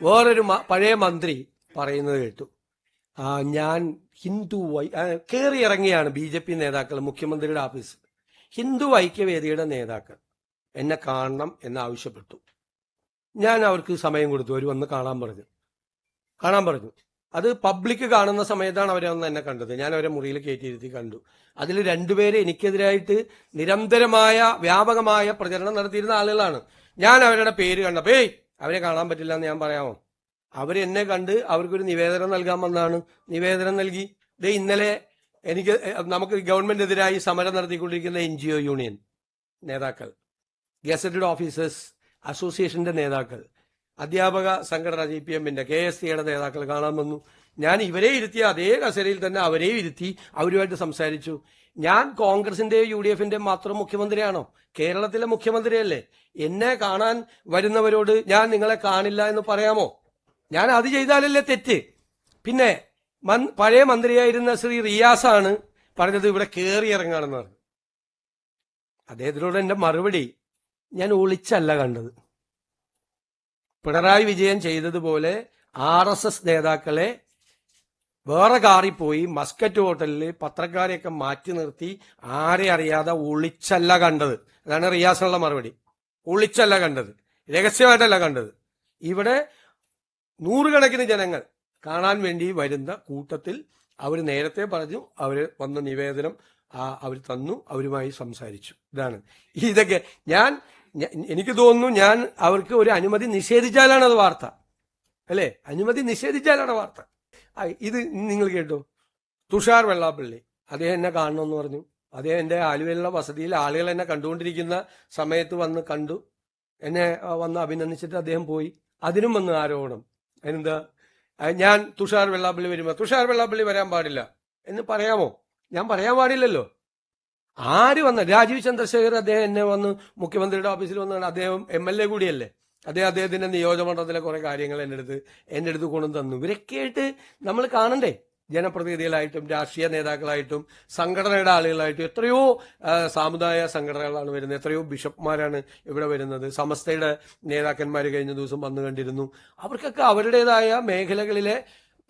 വേറൊരു പഴയ മന്ത്രി പറയുന്നത് കേട്ടു, ഞാൻ ഹിന്ദു കയറി ഇറങ്ങിയാണ് BJP നേതാക്കൾ മുഖ്യമന്ത്രിയുടെ ഓഫീസ്. ഹിന്ദു ഐക്യവേദിയുടെ നേതാക്കൾ എന്നെ കാണണം എന്നാവശ്യപ്പെട്ടു. ഞാൻ അവർക്ക് സമയം കൊടുത്തു. അവർ വന്ന് കാണാൻ പറഞ്ഞു. അത് പബ്ലിക് കാണുന്ന സമയത്താണ് അവരെ വന്ന് എന്നെ കണ്ടത്. ഞാൻ അവരെ മുറിയിൽ കയറ്റിയിരുത്തി കണ്ടു. അതിൽ രണ്ടുപേരെ എനിക്കെതിരായിട്ട് നിരന്തരമായ വ്യാപകമായ പ്രചരണം നടത്തിയിരുന്ന ആളുകളാണ്. ഞാൻ അവരുടെ പേര് കണ്ടപ്പോ അവരെ കാണാൻ പറ്റില്ല എന്ന് ഞാൻ പറയാമോ? അവരെന്നെ കണ്ട് അവർക്കൊരു നിവേദനം നൽകാൻ വന്നതാണ്. നിവേദനം നൽകി. ഇന്നലെ നമുക്ക് ഗവൺമെന്റിനെതിരായി സമരം നടത്തിക്കൊണ്ടിരിക്കുന്ന NGO യൂണിയൻ നേതാക്കൾ, ഗസറ്റഡ് ഓഫീസേഴ്സ് അസോസിയേഷന്റെ നേതാക്കൾ, അധ്യാപക സംഘടന GPMന്റെ KSCയുടെ നേതാക്കൾ കാണാൻ വന്നു. ഞാൻ ഇവരെ ഇരുത്തിയ അതേ കസേരയിൽ തന്നെ അവരെയും ഇരുത്തി അവരുമായിട്ട് സംസാരിച്ചു. ഞാൻ കോൺഗ്രസിന്റെ UDFന്റെ മാത്രം മുഖ്യമന്ത്രിയാണോ? കേരളത്തിലെ മുഖ്യമന്ത്രിയല്ലേ? എന്നെ കാണാൻ വരുന്നവരോട് ഞാൻ നിങ്ങളെ കാണില്ല എന്ന് പറയാമോ? ഞാൻ അത് ചെയ്താലല്ലേ തെറ്റ്? പിന്നെ പഴയ മന്ത്രിയായിരുന്ന ശ്രീ റിയാസാണ് പറഞ്ഞത് ഇവിടെ കയറി ഇറങ്ങാണെന്ന് പറഞ്ഞു. അദ്ദേഹത്തിനോട് എന്റെ മറുപടി, ഞാൻ ഒളിച്ചല്ല കണ്ടത്. പിണറായി വിജയൻ ചെയ്തതുപോലെ RSS നേതാക്കളെ വേറെ കാറിൽ പോയി മസ്കറ്റ് ഹോട്ടലിൽ പത്രക്കാരെയൊക്കെ മാറ്റി നിർത്തി ആരെ അറിയാതെ ഒളിച്ചല്ല കണ്ടത്. അതാണ് റിയാസിനുള്ള മറുപടി. ഒളിച്ചല്ല കണ്ടത്, രഹസ്യമായിട്ടല്ല കണ്ടത്. ഇവിടെ നൂറുകണക്കിന് ജനങ്ങൾ കാണാൻ വേണ്ടി വരുന്ന കൂട്ടത്തിൽ അവർ നേരത്തെ പറഞ്ഞു, അവർ വന്ന നിവേദനം അവർ തന്നു, അവരുമായി സംസാരിച്ചു. ഇതൊക്കെ എനിക്ക് തോന്നുന്നു ഞാൻ അവർക്ക് ഒരു അനുമതി നിഷേധിച്ചാലാണ് അത് വാർത്ത, അല്ലേ? അനുമതി നിഷേധിച്ചാലാണ് വാർത്ത. ഇത് നിങ്ങൾ കേട്ടോ, തുഷാർ വെള്ളാപ്പള്ളി അദ്ദേഹം എന്നെ കാണണമെന്ന് പറഞ്ഞു. അദ്ദേഹം എൻ്റെ ആലുവയിലുള്ള വസതിയിൽ ആളുകൾ എന്നെ കണ്ടുകൊണ്ടിരിക്കുന്ന സമയത്ത് വന്ന് കണ്ടു, എന്നെ വന്ന് അഭിനന്ദിച്ചിട്ട് അദ്ദേഹം പോയി. അതിനും വന്ന് ആരോപണം. എന്താ, ഞാൻ തുഷാർ വെള്ളാപ്പള്ളി വരുമ്പോ തുഷാർ വെള്ളാപ്പള്ളി വരാൻ പാടില്ല എന്ന് പറയാമോ? ഞാൻ പറയാൻ പാടില്ലല്ലോ. ആര് വന്ന രാജീവ് ചന്ദ്രശേഖർ അദ്ദേഹം എന്നെ വന്ന് മുഖ്യമന്ത്രിയുടെ ഓഫീസിൽ വന്നാണ്. അദ്ദേഹം MLA കൂടിയല്ലേ. അദ്ദേഹത്തിന്റെ നിയോജകമണ്ഡലത്തിലെ കുറെ കാര്യങ്ങൾ എന്റെ അടുത്ത് കൊണ്ടു തന്നു. ഇവരൊക്കെ ആയിട്ട് നമ്മൾ കാണണ്ടേ? ജനപ്രതിനിധികളായിട്ടും രാഷ്ട്രീയ നേതാക്കളായിട്ടും സംഘടനയുടെ ആളുകളായിട്ടും എത്രയോ സാമുദായിക സംഘടനകളാണ് വരുന്നത്, എത്രയോ ബിഷപ്പ്മാരാണ് ഇവിടെ വരുന്നത്. സമസ്തയുടെ നേതാക്കന്മാർ കഴിഞ്ഞ ദിവസം വന്നു കണ്ടിരുന്നു. അവർക്കൊക്കെ അവരുടേതായ മേഖലകളിലെ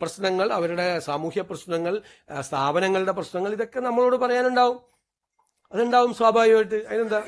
പ്രശ്നങ്ങൾ, അവരുടെ സാമൂഹ്യ പ്രശ്നങ്ങൾ, സ്ഥാപനങ്ങളുടെ പ്രശ്നങ്ങൾ, ഇതൊക്കെ നമ്മളോട് പറയാനുണ്ടാവും. അതുണ്ടാവും സ്വാഭാവികമായിട്ട്. അതിനെന്താ?